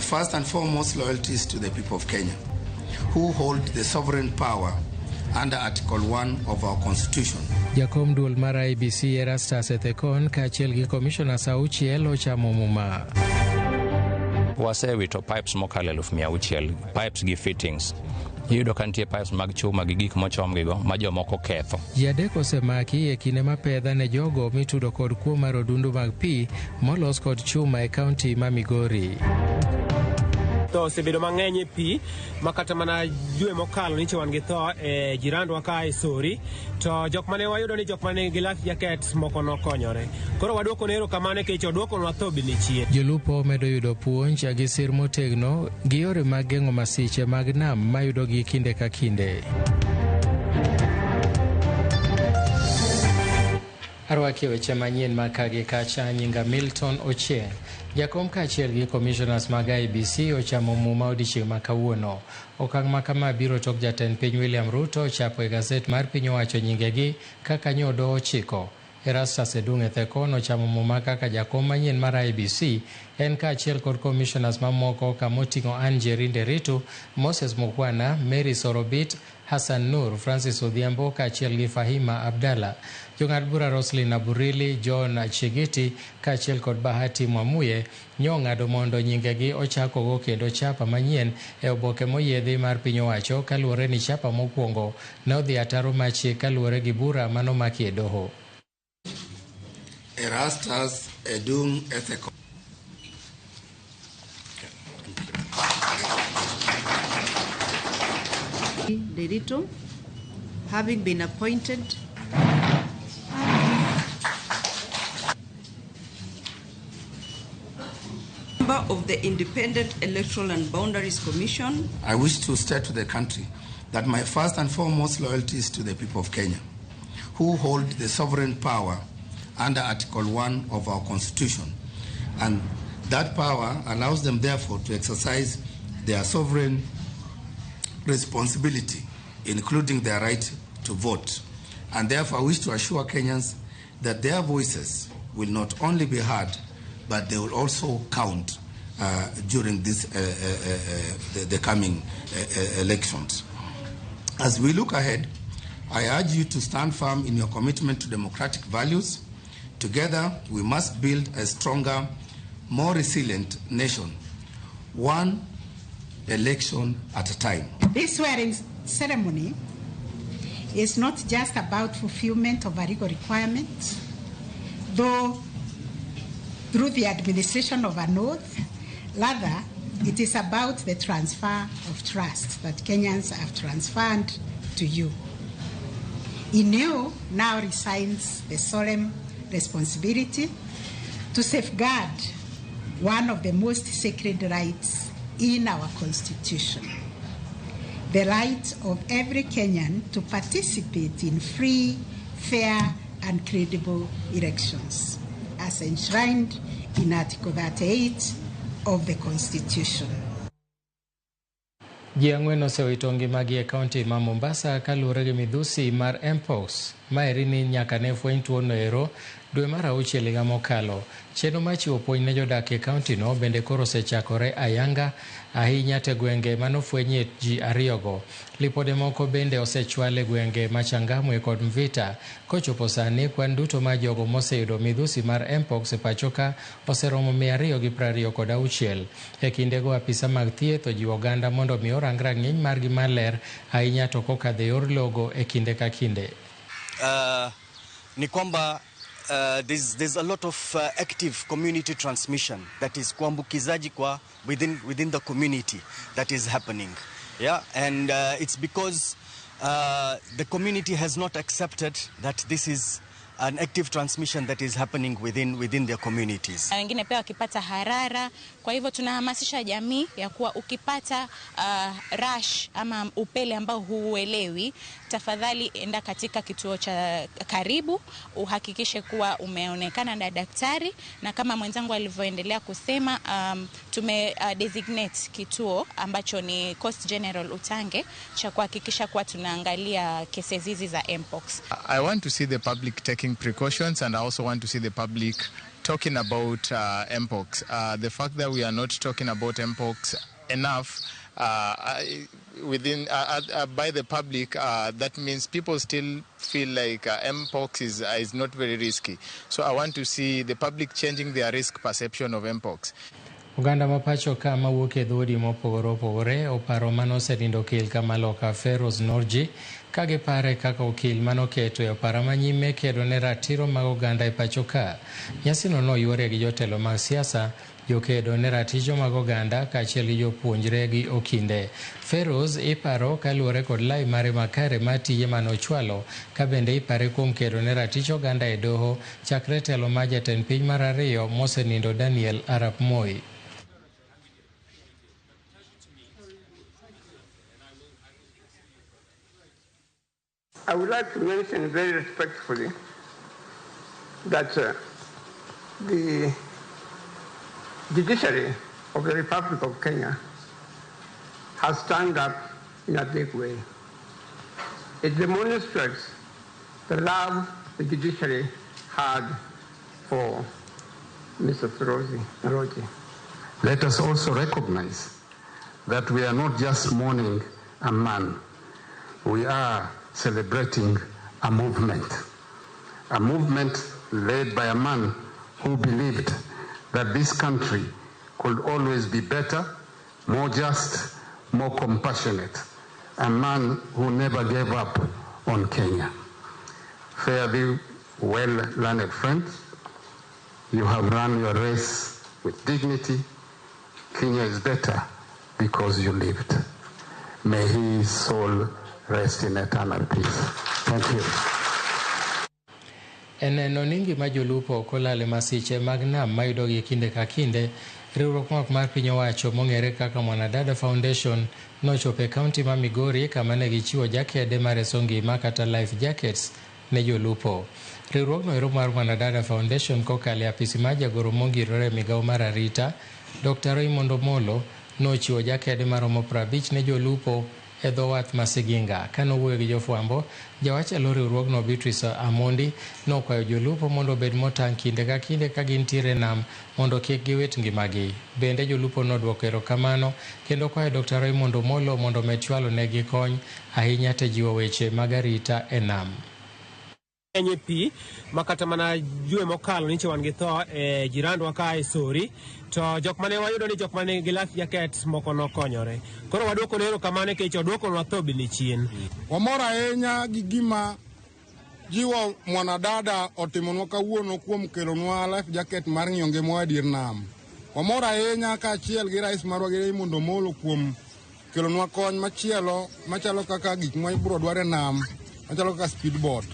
First and foremost, loyalties to the people of Kenya, who hold the sovereign power under Article 1 of our Constitution. Jakom duol mar IEBC Erastus Ethekon kaachiel gi Commissioner auchiel ochamo muma. Wasewito pipes mokalo 600,000 pipes gi fittings. Yudo kantie pipes mag chuma gi gik mochomgigo ma jomoko ketho. Jadek osemaki e kinde ma pedha ne jogo mitudo kod kuo mar odundu mag pi molos kod chuma e kaunti ma Migori. To sebedo mang'eny pi makata mana dwe mokalo niche wan gi tho e jirandwa ka e Sori, to jok mane wayudo ni jok mane gi life jacket moko nokonyore. Koro waduoko nero kamane kech oduoko nwa tho bili chie. Jolupo medo yudo puonj gi sir motegno gi yore mag geng'o masiche mag nam mayudo gi kinde ka kinde. Arwaki weche manyien makagi kacha nyinga Milton Ochieng. Jakom kaachiel gi commissioners mag IEBC ochamo muma odiechieng' ma kawuono. Okang' ma kama biro tok jatend piny William Ruto chapo e gaset mar piny owacho nyingegi kaka nyodo ochiko. Erastus Ethekon ochamo muma kaka jakom manyien mar IEBC en kaachiel kod commissioners mamoko kamoting'o Anne Jerinde Ritu, Moses Mukwana, Mary Sorobit, Hassan Nur, Francis Odhiambo kaachiel gi Fahima Abdalla. Jong'ad bura Roslyn Aburili, John Chigiti kaachiel kod Bahati Mwamuye nyong'ado mondo nyingegi ochakogo kendo chapa manyien e oboke moyiedhi mar piny owacho kaluwore ni chapa mokwongo ne odhi ataro machi kaluwore gi bura manomaki e doho. Erastus Edung Ethekon. Derito, having been appointed member of the Independent Electoral and Boundaries Commission, I wish to state to the country that my first and foremost loyalty is to the people of Kenya, who hold the sovereign power under Article 1 of our Constitution, and that power allows them therefore to exercise their sovereign responsibility, including their right to vote. And therefore I wish to assure Kenyans that their voices will not only be heard, but they will also count during this, the coming elections. As we look ahead, I urge you to stand firm in your commitment to democratic values. Together, we must build a stronger, more resilient nation, one election at a time. This swearing ceremony is not just about fulfillment of a legal requirement, though through the administration of an oath, rather, it is about the transfer of trust that Kenyans have transferred to you. In you now resides the solemn responsibility to safeguard one of the most sacred rights in our Constitution, the right of every Kenyan to participate in free, fair, and credible elections, as enshrined in Article 38 of the Constitution. Ji ang'wen osewito ngimagi e kaunti ma Mombasa kaluwore gi midhusi mar Mpox. Maeri ni nyaka ne fweny tuono ero dwe mar auchiel higa mokalo. Chenro mar chiwo puonj ne jodak e kaunti no bende koro osechakore ayanga ahinya te gwenge manofwenyie ji ariyogo. Lipode moko bende osechwal e gwenge machangamwe kod Mvita. Kochopo sani kwan duto mar jogo moseyudo midhusi mar Mpox e pachoka oseromo 226. E kindego apisa mag thieth ojiwo oganda mondo mi orang rang'iny margi maler ahinya to kokadho e yor logo e kinde ka kinde. Ni kwamba there's a lot of active community transmission, that is kuambukizaji kwa within the community that is happening, yeah, and it's because the community has not accepted that this is an active transmission that is happening within their communities. Wengine pia wakipata harara. Kwa hivyo tunahamasisha jamii ya kuwa ukipata rash ama upele ambao huuelewi, tafadhali enda katika kituo cha karibu, uhakikishe kuwa umeonekana na daktari, na kama mwenzangu alivyoendelea kusema, tume designate kituo ambacho ni Coast General Utange cha kuhakikisha kuwa tunaangalia cases hizi za mpox. I want to see the public taking precautions, and I also want to see the public talking about mpox. The fact that we are not talking about mpox enough by the public, that means people still feel like mpox is not very risky. So I want to see the public changing their risk perception of mpox. Uganda mapacho kama wuke dhudi mopogore opogore oparo manosenindo okil Kamaloka Feroz Norji kage pare kaka okil manoketo e opara manyime kedo ne ratiro mag oganda e pacho ka. Nyasino noyuore gi jotelo mag siasa, jokedo ne raticho mag oganda kaachiel gi jopuonjre gi okinde. Feroz iparo kaluwore kod lai mare makare matije manochwalo, ka bende ipare kuom kedo ne ratich oganda e doho chakre telo ma jatend piny mar ariyo mosenindo Daniel Arap Moi. I would like to mention very respectfully that the judiciary of the Republic of Kenya has stand up in a big way. It demonstrates the love the judiciary had for Mr. Feroz Norji. Let us also recognize that we are not just mourning a man. We are celebrating a movement led by a man who believed that this country could always be better, more just, more compassionate, a man who never gave up on Kenya. Fare thee well, learned friends. You have run your race with dignity. Kenya is better because you lived. May his soul rest in eternal peace. Thank you. Eneno ningi majolupo kolale masiche mag nam mayudo gi kinde ka kinde, riwruok mar piny owacho mong'ere kaka Mwanadada Foundation nochopo e kaunti ma Migori kama ne gichiwo jakede mar reso ngima kata life jackets ne jolupo. Riwruokno ero mar Mwanadada Foundation kokalo e apisi mar jagoro mongirore migawo mar arita, Dr. Raymond Omolo nochiwo jakede maromo 50 ne jolupo e dho wath Masiginga. Kano wuoyo gi jofwambo, jawachalo riwruogno Beatrice Amondi nokwayo jolupo mondo obed motang' kinde ka kinde ka gintiere nam mondo kik giwit ngimagi. Bende jolupo nodwoko erokamano kendo kwayo Dr. Raymond Omolo mondo med chwalo negi kony ahinya te jiwo weche mag arita e nam. NP makata mana jue mokalo niche wan gi tho e jirandwa ka e Sori, to jok mane wayudo ni jok mane gi life jacket moko nokonyore. Koro wadwoko nero kamane kech wadwoko nwa tho bili chien. Wamor ahinya gi gima jiwo Mwanadada otimonwa kawuono kuom kelonwa life jacket mar ng'iyo ngimawa e dier nam. Wamor ahinya kaachiel gi rais marwa gi Raymond Omolo kuom kelonwa kony machielo machalo kaka gik ma ibiro dwar e nam, machalo kaka speedboat.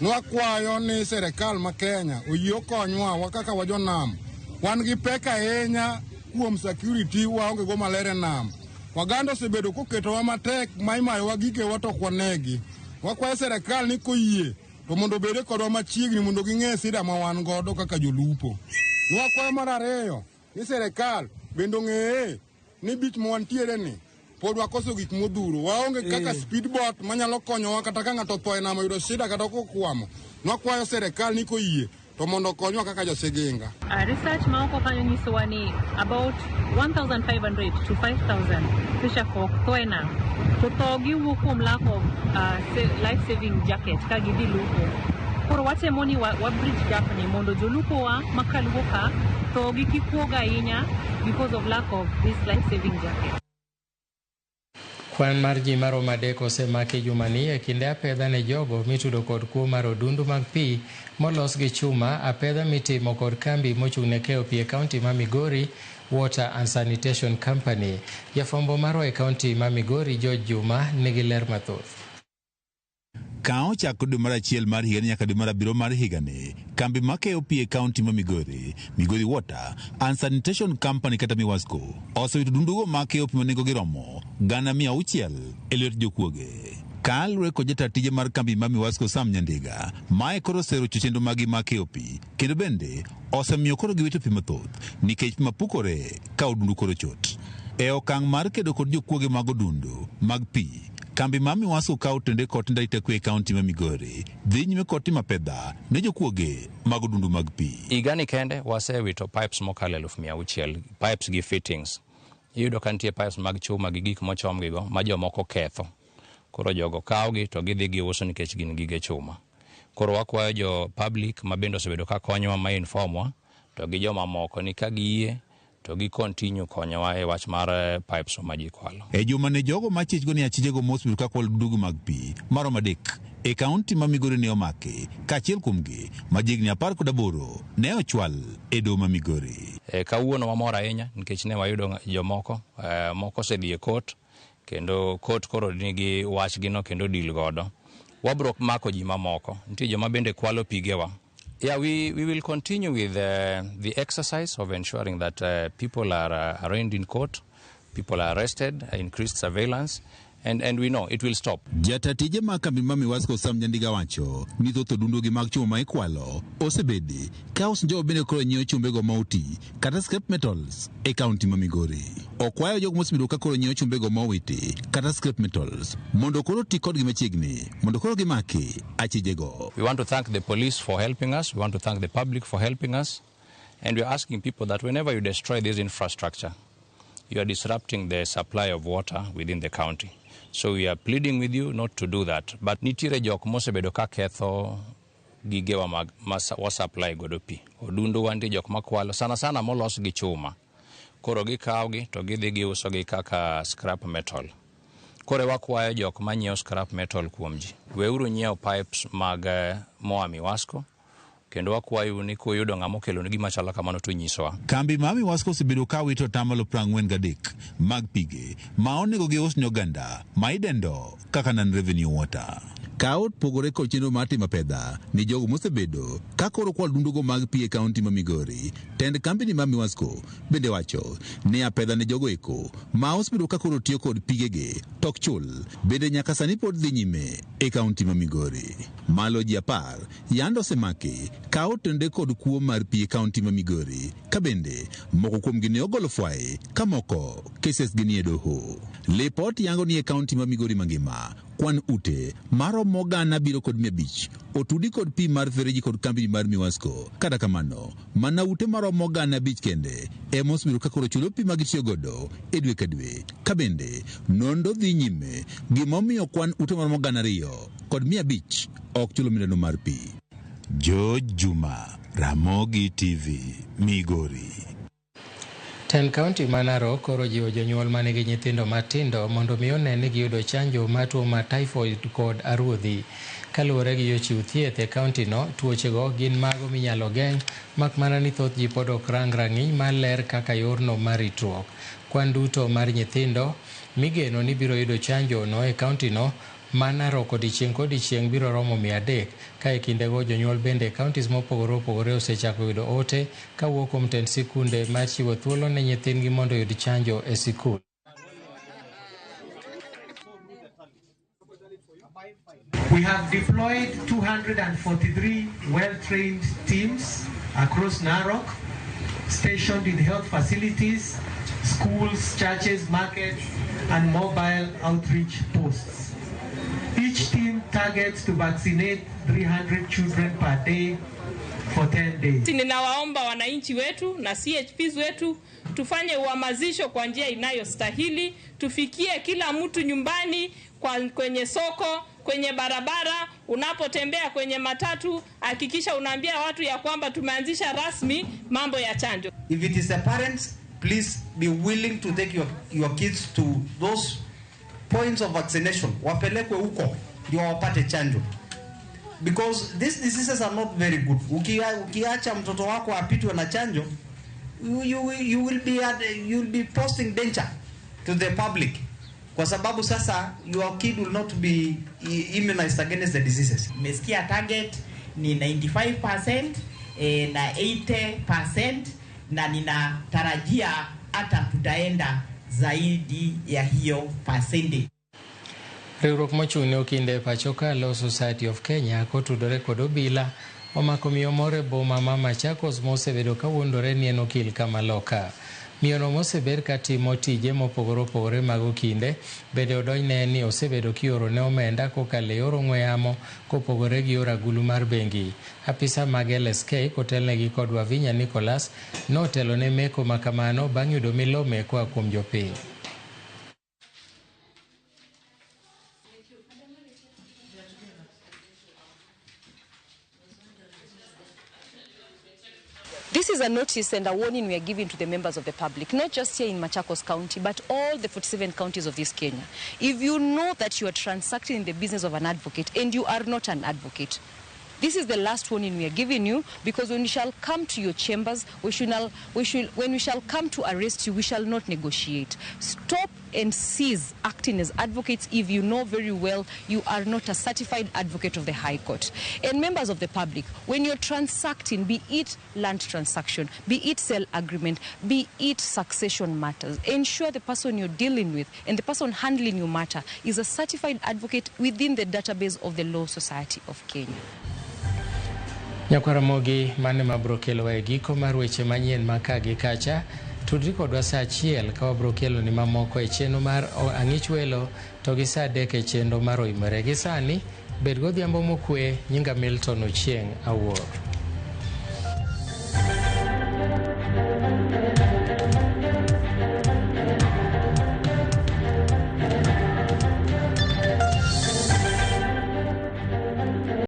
Nwakwayo ni serikal ma Kenya oyie konywa kaka wajo nam. Wan gi pek ahinya kuom security waonge go maler e nam. Waganda osebedo koketowa matek ma imayowa gikewa to ok wanegi. Wakwayo serikal ni koyie to mondo obede kodwa machiegni mondo ging'e sida ma wan godo kaka jolupo. Nwakwayo mar ariyo ni serikal bende ong'eye ni bich ma wantiere ni pod wakoso gik modhuro. Waonge kaka speedboat manyalo konyowa kata ka ng'ato otho e nam oyudo shida kata kokwamo. Nwakwayo serikal ni koyie to mondo konywa kaka josiginga. Research maoko kanyo nyisowa ni about 1,500 to 5,000 fisherfolk tho e nam. To tho giwuok kuom lack of life-saving jacket ka gidhi lupo. Koro watemo ni wa bridge gap ni mondo jolupowa makaluwo ka tho gi kik wuog ahinya because of lack of this life-saving jacket. Kwan mar ji maromo 3 osemaki jumani e kinde apedha ne jogo mitudo kod kuo mar odundu mag pi molos gi chuma, apedha mitimo kod kambi mochung' ne keyo pi e kaunti ma Migori Water and Sanitation Company. Jafwambo marwa e kaunti ma Migori George Juma nigi ler mathoth. Kao chako dwe mar achiel mar higa nyaka dwe mar abiriyo mar higani, kambi makeyo pi e kaunti ma Migori Water and Sanitation Company kata Miwasco, osewito dundugo makeyo pi manengo giromo 600,000 e lwet jokuoge. Kalure kod jatatije mar kambi ma Miwasco Sam Nyandiga, mae koro sero chenro magi makeyo pi, kendo bende osemiyo koro giwito pi mathoth nikech pi mapukore ka odundu koro chot. E okang' mar kedo kod jokuoge mag odundu mag pi, kambi ma Miwasco kawo tende kod ndaita kwe e kaunti ma Migori dhi nyime kod timo pedha ne jokuoge mag odundu mag pi. Igani kende wasewito pipes mokalo 600,000 pipes gi fittings. Iyudo ka nitie pipes mag chuma gi gik mochomgigo ma jomoko ketho. Koro jogo kawgi to gidhi giuso nikech gin gige chuma. Koro wakwayo jo public ma bende osebedo ka konyowa ma informwa to gi joma moko ni ka giyie to gi continue konyowa e wach mar pipes ma ji kwalo. E juma ne jogo ma chichgo ni achijego mosbiru ka kwal dundugo mag pi maromo adek e kaunti ma Migori ne omake, kaachiel kuomgi ma jigni 18 ne ochwal e doho ma Migori. Kawuono wamor ahinya nikech ne wayudo jomoko moko osedhi e court, kendo court koro nigi wachgino kendo deal godo. Wabro mako ji mamoko, nitie joma bende kwalo pigewa. Yeah, we will continue with the exercise of ensuring that people are arraigned in court, people are arrested, increased surveillance, and we know it will stop. Jatatije ma kambi ma Miwasco Sam Nyandiga wacho ni thoth odundugi mag chuma ma ikwalo osebedi ka osinjo bende koro nyiewo chumbego ma oti kata scrap metals e kaunti ma Migori. Okwayo jogo mosebedo ka koro nyiewo chumbego ma owiti kata scrap metals mondo koro ti kodgi machiegni mondo koro gimaki achijego. We want to thank the police for helping us, we want to thank the public for helping us, and we are asking people that whenever you destroy this infrastructure, you are disrupting the supply of water within the county. So we are pleading with you not to do that. But nitire jok mosebedo ka ketho gigewa mag supply godo pi. Odundu wanti jok makwalo sana molos gi chuma. Koro gikawgi to gidhi giuso gi kaka scrap metal. Kore wakwayo jok manyiewo scrap metal kuom ji. Weuru nyiewo pipes mag moa Miwasco. Kendo wakwayo ni kuyudo ng'amo kelo ni gima chala kamano to nyisowa. Kambi ma Miwasco osebedo ka wito tamalo 43 mag pige ma onego gius ne oganda ma idendo kaka non-revenue water. Kaot pogore kod chenro mar timo pedha ni jogo mosebedo ka koro kwal dundugo mag pi e kaunti ma Migori. Tend kambi ma Miwasco bende wacho ni apedha ne jogo eko ma osebedo ka koro tiyo kod pigege tok chul bende nyaka sani pod dhi nyime e kaunti ma Migori. Malo ji 10 yando osemaki kaot tende kod kuo mar pi e kaunti ma Migori ka bende moko kuomgi ne ogolo fwaye ka moko cases gi nie doho. Lipot yango ni e kaunti ma Migori mangima kwan ute maromo 700 kod 500 otudi kod pi mar fereji kod kambi mar Miwasco. Kata kamano mana ute maromo 500 kende emosbiro ka koro chulo pi magitiyo godo e dwe ka dwe. Ka bende nondo dhi nyime gimomiyo kwan ute maromo 200 kod 500 ok chulo midano mar pi. George Juma, Ramogi TV, Migori. Ten County ma Narok koro jiwo jonyuol ma nigi nyithindo matindo mondo mi one ni giyudo chanjo mar tuo mar typhoid kod aruodhi. Kaluwore gi jochiw thieth e kaunti no, tuochego gin mago minyalo geng', mak mana ni thoth ji pod ok rang rang'iny mar ler kaka yorno mar ritruok. Kwan duto mar nyithindo migeno ni biro yudo chanjo no e kaunti no ma Narok odiechieng' biro romo 300 ka e kindego jonyuol bende counties mopogore opogore osechako yudo ote kawuok kuom tend sikunde mar chiwo thuolo ne nyithindgi mondo oyud chanjo e sikul. We have deployed 243 well-trained teams across Narok, stationed in health facilities, schools, churches, markets, and mobile outreach posts. Each team targets to vaccinate 300 children per day for 10 days. Ninawaomba wananchi wetu na CHPs wetu tufanye uhamasisho kwa njia inayostahili, tufikie kila mtu nyumbani, kwenye soko, kwenye barabara, unapotembea kwenye matatu, hakikisha unaambia watu ya kwamba tumeanzisha rasmi mambo ya chanjo. If it is the parents, please be willing to take your kids to those points of vaccination. Wapelekwe huko ndio wapate chanjo. Because these diseases are not very good. Ukiacha mtoto wako apitwe na chanjo, you will be posting danger to the public. kwa sababu sasa your kid will not be immunized against the diseases. Nimesikia target ni 95% na 80%, na ninatarajia hata tutaenda zaidi ya hiyo percentage. Riwruok mochung' ne okinde pachoka Law Society of Kenya kotudore kod obila omako miyo moro e boma ma Machakos mosebedo kawuondore ni en okil kama loka. Miyono moseber katimo tije mopogore opogore mag okinde bende odonjne ni osebedo kioro ne omenda kokalo e yor ong'we yamo kopogore gi yor agulu mar bengi. Apisa mag LSK kotelnegi kod Wavinya Nicholas notelo ne meko makamano bang' yudo milome koa kuom jopiny. This is a notice and a warning we are giving to the members of the public, not just here in Machakos County, but all the 47 counties of this Kenya. If you know that you are transacting in the business of an advocate and you are not an advocate, this is the last warning we are giving you, because when we shall come to your chambers, when we shall come to arrest you, we shall not negotiate. Stop and cease acting as advocates if you know very well you are not a certified advocate of the High Court. And members of the public, when you're transacting, be it land transaction, be it sale agreement, be it succession matters, ensure the person you're dealing with and the person handling your matter is a certified advocate within the database of the Law Society of Kenya. Nyakwaramogi mane mabro kelo e giko mar weche manyien makagi kacha tudri kodwa saa 1 ka wabro kelo ni mamoko e chenro mar ang'ich welo to gi saa 3 e chenro mar oimore gi sani bed godhiambo mokwe. Nyinga Milton Ochieng' Awuor.